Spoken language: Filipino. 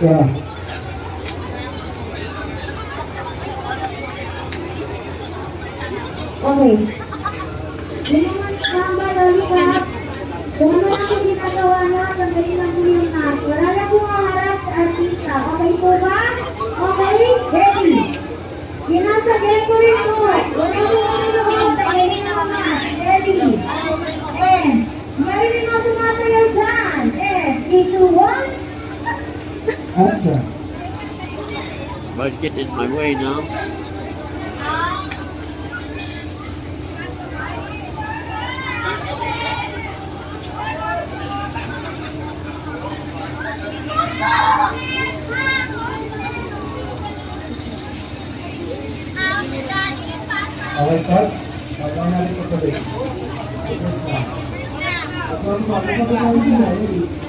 Yeah. Okay. Yung mga number, lollipop. Kung ano lang po ginagawa na, tanggalin lang po yung mask. Wala na po haharap sa artista. Okay po ba? Okay? Ready? Ginasagay ko rin po. Wala po kami doon. Tanggalin na ang mask. Ready? And, meron yung mga tumatayaw dyan. And, 3, 2, 1. Action. Don't get in my way now. Okay, start. Pagkain natin ito sa base. At